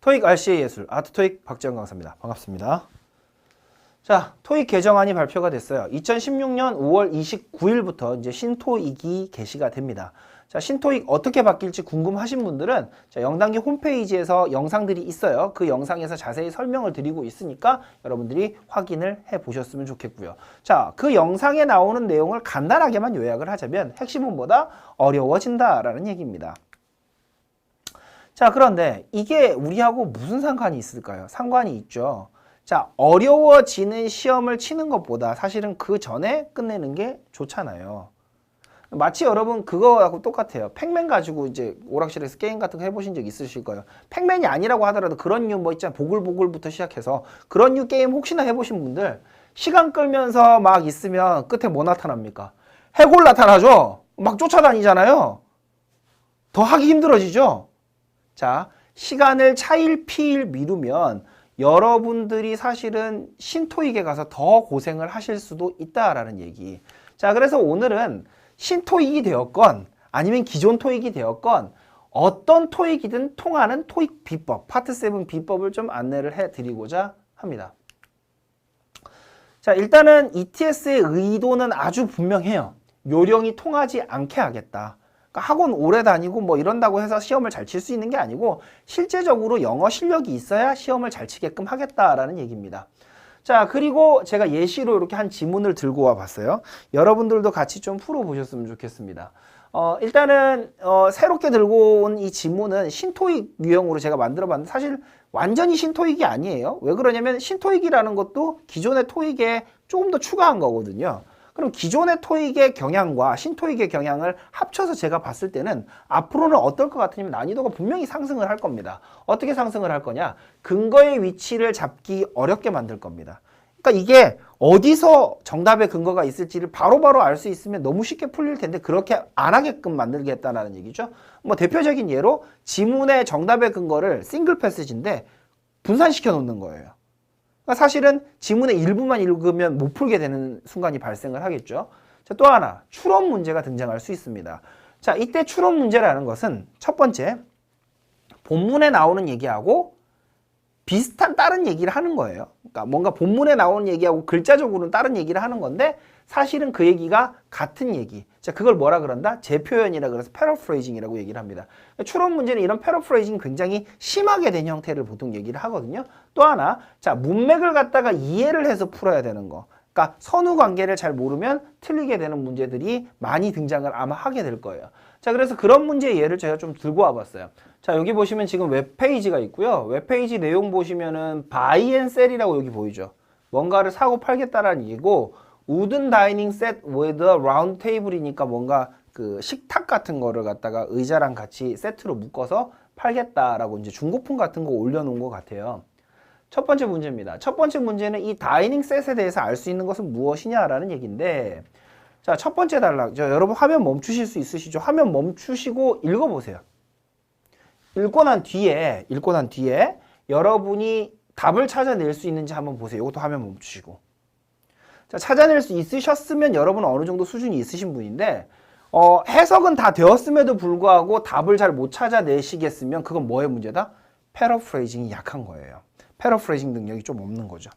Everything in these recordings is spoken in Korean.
토익 RCA 예술 아트토익 박지영 강사입니다. 반갑습니다. 자, 토익 개정안이 발표가 됐어요. 2016년 5월 29일부터 이제 신토익이 개시가 됩니다. 자, 신토익 어떻게 바뀔지 궁금하신 분들은 자, 영단기 홈페이지에서 영상들이 있어요. 그 영상에서 자세히 설명을 드리고 있으니까 여러분들이 확인을 해 보셨으면 좋겠고요. 자, 그 영상에 나오는 내용을 간단하게만 요약을 하자면 핵심은 뭐다? 어려워진다라는 얘기입니다. 자, 그런데 이게 우리하고 무슨 상관이 있을까요? 상관이 있죠. 자, 어려워지는 시험을 치는 것보다 사실은 그 전에 끝내는 게 좋잖아요. 마치 여러분 그거하고 똑같아요. 팩맨 가지고 이제 오락실에서 게임 같은 거 해보신 적 있으실 거예요. 팩맨이 아니라고 하더라도 그런 류 뭐 있잖아. 보글보글부터 시작해서 그런 류 게임 혹시나 해보신 분들 시간 끌면서 막 있으면 끝에 뭐 나타납니까? 해골 나타나죠? 막 쫓아다니잖아요. 더 하기 힘들어지죠? 자, 시간을 차일피일 미루면 여러분들이 사실은 신토익에 가서 더 고생을 하실 수도 있다라는 얘기. 자, 그래서 오늘은 신토익이 되었건 아니면 기존 토익이 되었건 어떤 토익이든 통하는 토익 비법, 파트 7 비법을 좀 안내를 해드리고자 합니다. 자, 일단은 ETS의 의도는 아주 분명해요. 요령이 통하지 않게 하겠다. 그러니까 학원 오래 다니고 뭐 이런다고 해서 시험을 잘 칠 수 있는 게 아니고 실제적으로 영어 실력이 있어야 시험을 잘 치게끔 하겠다라는 얘기입니다. 자, 그리고 제가 예시로 이렇게 한 지문을 들고 와 봤어요. 여러분들도 같이 좀 풀어보셨으면 좋겠습니다. 일단은 새롭게 들고 온 이 지문은 신토익 유형으로 제가 만들어 봤는데 사실 완전히 신토익이 아니에요. 왜 그러냐면 신토익이라는 것도 기존의 토익에 조금 더 추가한 거거든요. 그럼 기존의 토익의 경향과 신토익의 경향을 합쳐서 제가 봤을 때는 앞으로는 어떨 것 같으면 난이도가 분명히 상승을 할 겁니다. 어떻게 상승을 할 거냐? 근거의 위치를 잡기 어렵게 만들 겁니다. 그러니까 이게 어디서 정답의 근거가 있을지를 바로바로 알 수 있으면 너무 쉽게 풀릴 텐데 그렇게 안 하게끔 만들겠다는 얘기죠. 뭐 대표적인 예로 지문의 정답의 근거를 싱글 패스지인데 분산시켜 놓는 거예요. 그러니까 사실은 지문의 일부만 읽으면 못 풀게 되는 순간이 발생을 하겠죠. 자, 또 하나 추론 문제가 등장할 수 있습니다. 자, 이때 추론 문제라는 것은 첫 번째 본문에 나오는 얘기하고 비슷한 다른 얘기를 하는 거예요. 그러니까 뭔가 본문에 나오는 얘기하고 글자적으로는 다른 얘기를 하는 건데 사실은 그 얘기가 같은 얘기. 자, 그걸 뭐라 그런다? 재표현이라 그래서 패러프레이징이라고 얘기를 합니다. 추론 문제는 이런 패러프레이징이 굉장히 심하게 된 형태를 보통 얘기를 하거든요. 또 하나, 자, 문맥을 갖다가 이해를 해서 풀어야 되는 거. 그러니까 선후 관계를 잘 모르면 틀리게 되는 문제들이 많이 등장을 아마 하게 될 거예요. 자, 그래서 그런 문제의 예를 제가 좀 들고 와봤어요. 자, 여기 보시면 지금 웹페이지가 있고요. 웹페이지 내용 보시면은 buy and sell이라고 여기 보이죠. 뭔가를 사고 팔겠다라는 얘기고 wooden dining set with a round table이니까 뭔가 그 식탁 같은 거를 갖다가 의자랑 같이 세트로 묶어서 팔겠다라고 이제 중고품 같은 거 올려놓은 것 같아요. 첫 번째 문제입니다. 첫 번째 문제는 이 다이닝 셋에 대해서 알 수 있는 것은 무엇이냐라는 얘기인데 자, 첫 번째 단락. 여러분 화면 멈추실 수 있으시죠? 화면 멈추시고 읽어보세요. 읽고 난 뒤에 여러분이 답을 찾아낼 수 있는지 한번 보세요. 이것도 화면 멈추시고. 자, 찾아낼 수 있으셨으면 여러분은 어느 정도 수준이 있으신 분인데 해석은 다 되었음에도 불구하고 답을 잘 못 찾아내시겠으면 그건 뭐의 문제다? 패러프레이징이 약한 거예요. 패러프레이징 능력이 좀 없는 거죠.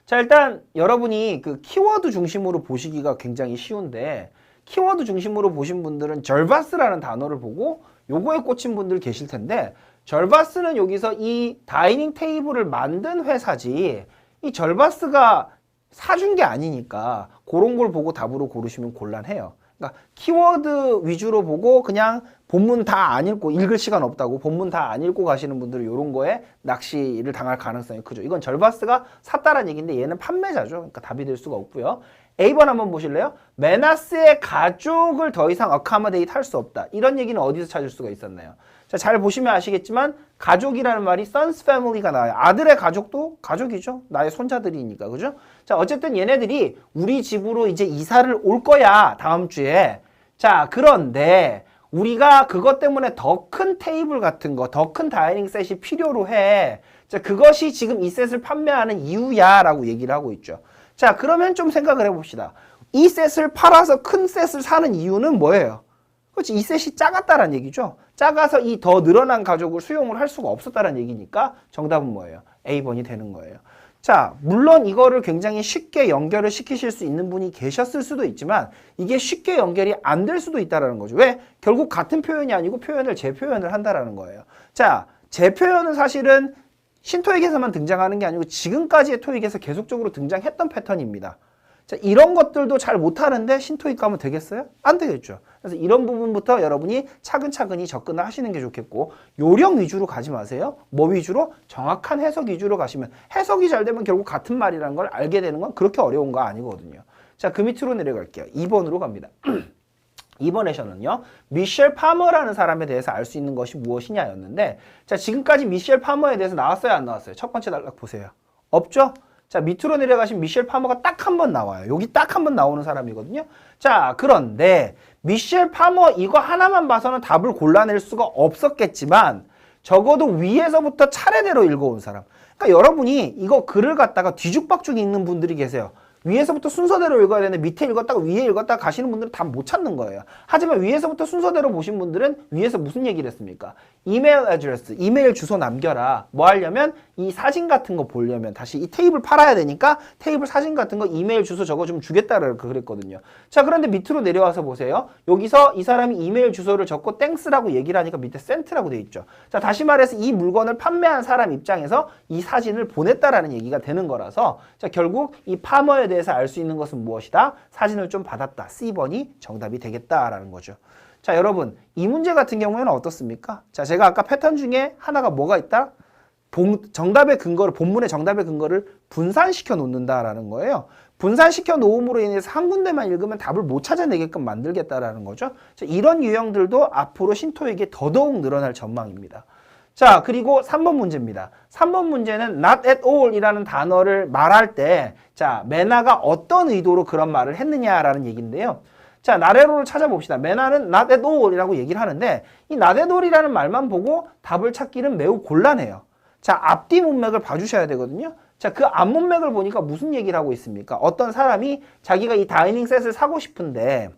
자, 일단 여러분이 그 키워드 중심으로 보시기가 굉장히 쉬운데 키워드 중심으로 보신 분들은 절바스라는 단어를 보고 요거에 꽂힌 분들 계실 텐데 절바스는 여기서 이 다이닝 테이블을 만든 회사지 이 절바스가 사준 게 아니니까 그런 걸 보고 답으로 고르시면 곤란해요. 그러니까 키워드 위주로 보고 그냥 본문 다 안 읽고 읽을 시간 없다고 본문 다 안 읽고 가시는 분들은 이런 거에 낚시를 당할 가능성이 크죠. 이건 절바스가 샀다라는 얘기인데 얘는 판매자죠. 그러니까 답이 될 수가 없고요. A번 한번 보실래요? 메나스의 가족을 더 이상 어카머데이트 할 수 없다. 이런 얘기는 어디서 찾을 수가 있었나요? 자, 잘 보시면 아시겠지만 가족이라는 말이 sons family가 나와요. 아들의 가족도 가족이죠. 나의 손자들이니까. 그죠? 자, 어쨌든 얘네들이 우리 집으로 이제 이사를 올 거야. 다음 주에. 자, 그런데 우리가 그것 때문에 더 큰 테이블 같은 거, 더 큰 다이닝 셋이 필요로 해. 자, 그것이 지금 이 셋을 판매하는 이유야 라고 얘기를 하고 있죠. 자, 그러면 좀 생각을 해봅시다. 이 셋을 팔아서 큰 셋을 사는 이유는 뭐예요? 그렇지. 이 셋이 작았다라는 얘기죠. 작아서 이 더 늘어난 가족을 수용을 할 수가 없었다라는 얘기니까 정답은 뭐예요? A번이 되는 거예요. 자, 물론 이거를 굉장히 쉽게 연결을 시키실 수 있는 분이 계셨을 수도 있지만 이게 쉽게 연결이 안 될 수도 있다라는 거죠. 왜? 결국 같은 표현이 아니고 표현을 재표현을 한다라는 거예요. 자, 재표현은 사실은 신토익에서만 등장하는 게 아니고 지금까지의 토익에서 계속적으로 등장했던 패턴입니다. 자, 이런 것들도 잘 못하는데 신토익 가면 되겠어요? 안 되겠죠. 그래서 이런 부분부터 여러분이 차근차근히 접근을 하시는 게 좋겠고 요령 위주로 가지 마세요. 뭐 위주로? 정확한 해석 위주로 가시면 해석이 잘 되면 결국 같은 말이라는 걸 알게 되는 건 그렇게 어려운 거 아니거든요. 자, 그 밑으로 내려갈게요. 2번으로 갑니다. 2번에서는요. 미셸 파머라는 사람에 대해서 알 수 있는 것이 무엇이냐였는데 자, 지금까지 미셸 파머에 대해서 나왔어요? 안 나왔어요? 첫 번째 단락 보세요. 없죠? 자, 밑으로 내려가신 미셸 파머가 딱 한 번 나와요. 여기 딱 한 번 나오는 사람이거든요. 자, 그런데 미셸 파머 이거 하나만 봐서는 답을 골라낼 수가 없었겠지만 적어도 위에서부터 차례대로 읽어온 사람. 그러니까 여러분이 이거 글을 갖다가 뒤죽박죽 읽는 분들이 계세요. 위에서부터 순서대로 읽어야 되는데 밑에 읽었다가 위에 읽었다가 가시는 분들은 다 못 찾는 거예요. 하지만 위에서부터 순서대로 보신 분들은 위에서 무슨 얘기를 했습니까? 이메일 애드레스, 이메일 주소 남겨라. 뭐 하려면 이 사진 같은 거 보려면 다시 이 테이블 팔아야 되니까 테이블 사진 같은 거 이메일 주소 적어 좀 주겠다라고 그랬거든요. 자, 그런데 밑으로 내려와서 보세요. 여기서 이 사람이 이메일 주소를 적고 땡스라고 얘기를 하니까 밑에 센트라고 돼 있죠. 자, 다시 말해서 이 물건을 판매한 사람 입장에서 이 사진을 보냈다라는 얘기가 되는 거라서 자, 결국 이 파머에 대해서 알 수 있는 것은 무엇이다? 사진을 좀 받았다. C번이 정답이 되겠다라는 거죠. 자, 여러분 이 문제 같은 경우에는 어떻습니까? 자, 제가 아까 패턴 중에 하나가 뭐가 있다? 정답의 근거를 본문의 정답의 근거를 분산시켜 놓는다라는 거예요. 분산시켜 놓음으로 인해서 한 군데만 읽으면 답을 못 찾아내게끔 만들겠다라는 거죠. 자, 이런 유형들도 앞으로 신토익에 더더욱 늘어날 전망입니다. 자, 그리고 3번 문제입니다. 3번 문제는 not at all 이라는 단어를 말할 때 자, 메나가 어떤 의도로 그런 말을 했느냐라는 얘기인데요. 자, not at all을 찾아봅시다. 메나는 not at all 이라고 얘기를 하는데 이 not at all 이라는 말만 보고 답을 찾기는 매우 곤란해요. 자, 앞뒤 문맥을 봐주셔야 되거든요. 자, 그 앞문맥을 보니까 무슨 얘기를 하고 있습니까? 어떤 사람이 자기가 이 다이닝 셋을 사고 싶은데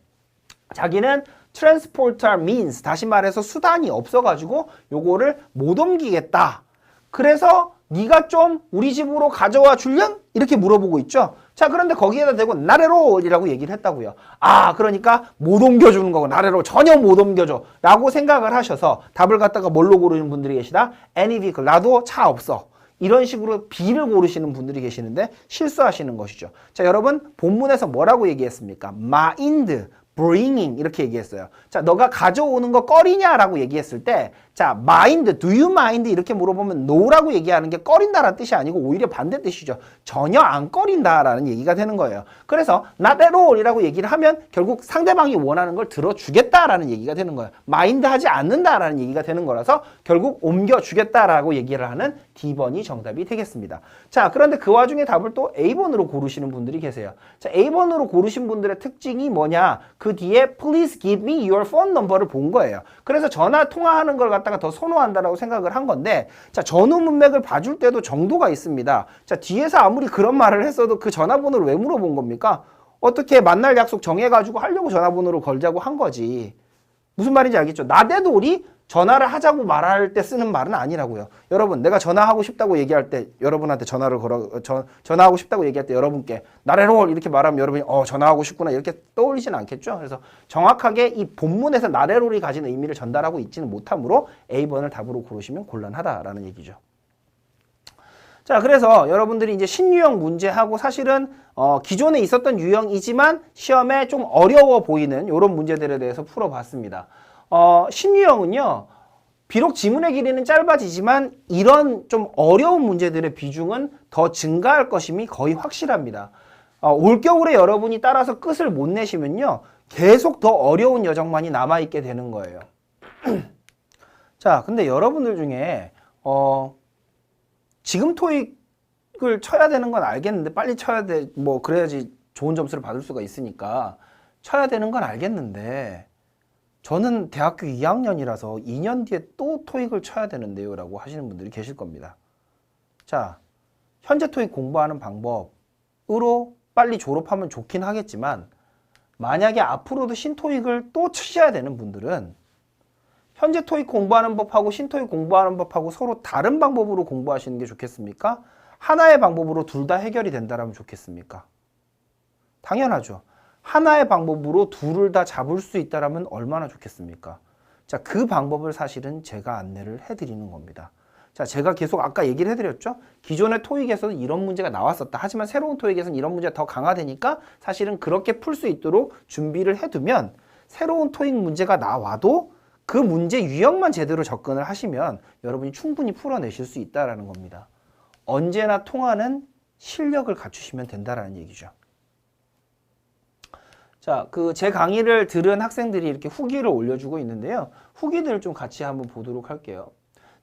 자기는 transporter means 다시 말해서 수단이 없어가지고 요거를 못 옮기겠다. 그래서 네가 좀 우리 집으로 가져와 줄련? 이렇게 물어보고 있죠. 자, 그런데 거기에다 대고 나래로이라고 얘기를 했다고요. 아, 그러니까 못 옮겨주는 거고 나래로 전혀 못 옮겨줘 라고 생각을 하셔서 답을 갖다가 뭘로 고르는 분들이 계시다? any vehicle, 나도 차 없어. 이런 식으로 B를 고르시는 분들이 계시는데 실수하시는 것이죠. 자, 여러분 본문에서 뭐라고 얘기했습니까? mind, bringing 이렇게 얘기했어요. 자, 너가 가져오는 거 꺼리냐라고 얘기했을 때 자, mind, do you mind 이렇게 물어보면 no라고 얘기하는 게 꺼린다라는 뜻이 아니고 오히려 반대 뜻이죠. 전혀 안 꺼린다라는 얘기가 되는 거예요. 그래서 not at all 이라고 얘기를 하면 결국 상대방이 원하는 걸 들어주겠다라는 얘기가 되는 거예요. mind 하지 않는다라는 얘기가 되는 거라서 결국 옮겨주겠다라고 얘기를 하는 D번이 정답이 되겠습니다. 자, 그런데 그 와중에 답을 또 A번으로 고르시는 분들이 계세요. 자, A번으로 고르신 분들의 특징이 뭐냐? 그 뒤에 please give me your phone number를 본 거예요. 그래서 전화 통화하는 걸 갖다가 더 선호한다라고 생각을 한 건데 자, 전후 문맥을 봐줄 때도 정도가 있습니다. 자, 뒤에서 아무리 그런 말을 했어도 그 전화번호를 왜 물어본 겁니까? 어떻게 만날 약속 정해가지고 하려고 전화번호를 걸자고 한 거지. 무슨 말인지 알겠죠? 나대돌이 전화를 하자고 말할 때 쓰는 말은 아니라고요. 여러분, 내가 전화하고 싶다고 얘기할 때 여러분한테 전화하고 싶다고 얘기할 때 여러분께 나래롤 이렇게 말하면 여러분이 전화하고 싶구나 이렇게 떠올리지는 않겠죠. 그래서 정확하게 이 본문에서 나래롤이 가진 의미를 전달하고 있지는 못하므로 A번을 답으로 고르시면 곤란하다라는 얘기죠. 자, 그래서 여러분들이 이제 신유형 문제하고 사실은 기존에 있었던 유형이지만 시험에 좀 어려워 보이는 이런 문제들에 대해서 풀어봤습니다. 신유형은요, 비록 지문의 길이는 짧아지지만 이런 좀 어려운 문제들의 비중은 더 증가할 것임이 거의 확실합니다. 올겨울에 여러분이 따라서 끝을 못 내시면요, 계속 더 어려운 여정만이 남아있게 되는 거예요. 자, 근데 여러분들 중에 지금 토익을 쳐야 되는 건 알겠는데 빨리 쳐야 돼. 뭐 그래야지 좋은 점수를 받을 수가 있으니까 쳐야 되는 건 알겠는데 저는 대학교 2학년이라서 2년 뒤에 또 토익을 쳐야 되는데요 라고 하시는 분들이 계실 겁니다. 자, 현재 토익 공부하는 방법으로 빨리 졸업하면 좋긴 하겠지만 만약에 앞으로도 신토익을 또 치셔야 되는 분들은 현재 토익 공부하는 법하고 신토익 공부하는 법하고 서로 다른 방법으로 공부하시는 게 좋겠습니까? 하나의 방법으로 둘 다 해결이 된다면 좋겠습니까? 당연하죠. 하나의 방법으로 둘을 다 잡을 수 있다면 얼마나 좋겠습니까? 자, 그 방법을 사실은 제가 안내를 해드리는 겁니다. 자, 제가 계속 아까 얘기를 해드렸죠? 기존의 토익에서는 이런 문제가 나왔었다. 하지만 새로운 토익에서는 이런 문제가 더 강화되니까 사실은 그렇게 풀 수 있도록 준비를 해두면 새로운 토익 문제가 나와도 그 문제 유형만 제대로 접근을 하시면 여러분이 충분히 풀어내실 수 있다는 겁니다. 언제나 통하는 실력을 갖추시면 된다는 얘기죠. 자, 제 강의를 들은 학생들이 이렇게 후기를 올려주고 있는데요. 후기들을 좀 같이 한번 보도록 할게요.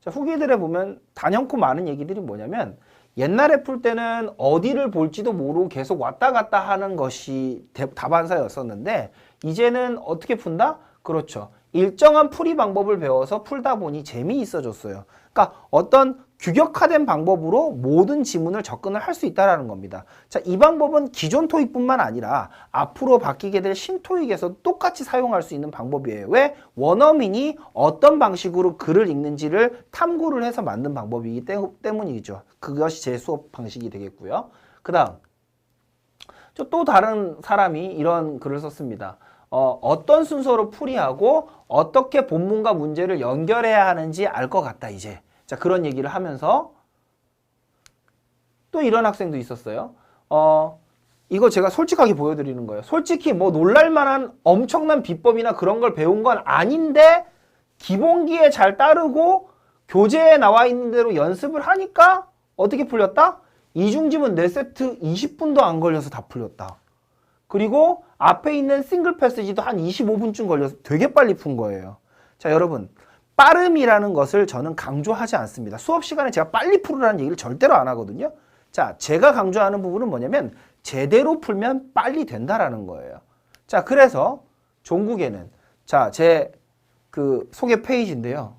자, 후기들에 보면 단연코 많은 얘기들이 뭐냐면 옛날에 풀 때는 어디를 볼지도 모르고 계속 왔다 갔다 하는 것이 답안사였었는데 이제는 어떻게 푼다? 그렇죠. 일정한 풀이 방법을 배워서 풀다 보니 재미있어졌어요. 그러니까 어떤 규격화된 방법으로 모든 지문을 접근을 할 수 있다는 겁니다. 자, 이 방법은 기존 토익뿐만 아니라 앞으로 바뀌게 될 신토익에서 똑같이 사용할 수 있는 방법이에요. 왜? 원어민이 어떤 방식으로 글을 읽는지를 탐구를 해서 만든 방법이기 때문이죠. 그것이 제 수업 방식이 되겠고요. 그 다음, 또 다른 사람이 이런 글을 썼습니다. 어떤 순서로 풀이하고 어떻게 본문과 문제를 연결해야 하는지 알 것 같다 이제. 자, 그런 얘기를 하면서 또 이런 학생도 있었어요. 이거 제가 솔직하게 보여드리는 거예요. 솔직히 뭐 놀랄만한 엄청난 비법이나 그런 걸 배운 건 아닌데 기본기에 잘 따르고 교재에 나와 있는 대로 연습을 하니까 어떻게 풀렸다? 이중지문 4세트 20분도 안 걸려서 다 풀렸다. 그리고 앞에 있는 싱글 패스지도 한 25분쯤 걸려서 되게 빨리 푼 거예요. 자, 여러분, 빠름이라는 것을 저는 강조하지 않습니다. 수업 시간에 제가 빨리 풀으라는 얘기를 절대로 안 하거든요. 자, 제가 강조하는 부분은 뭐냐면 제대로 풀면 빨리 된다라는 거예요. 자, 그래서 종국에는 자, 제 소개 페이지인데요.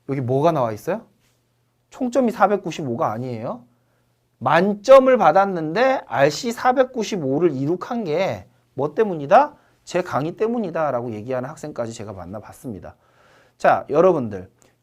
여기 뭐가 나와 있어요? 총점이 495가 아니에요. 만점을 받았는데 RC 495를 이룩한 게 뭐 때문이다? 제 강의 때문이다 라고 얘기하는 학생까지 제가 만나봤습니다. 자,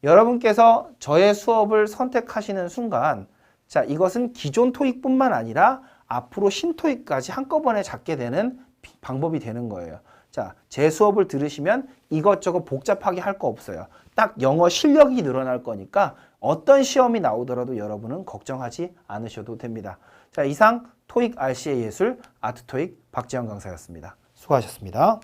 여러분께서 저의 수업을 선택하시는 순간 자, 이것은 기존 토익뿐만 아니라 앞으로 신토익까지 한꺼번에 잡게 되는 방법이 되는 거예요. 자, 제 수업을 들으시면 이것저것 복잡하게 할 거 없어요. 딱 영어 실력이 늘어날 거니까 어떤 시험이 나오더라도 여러분은 걱정하지 않으셔도 됩니다. 자, 이상 토익 RC의 예술 아트토익 박지현 강사였습니다. 수고하셨습니다.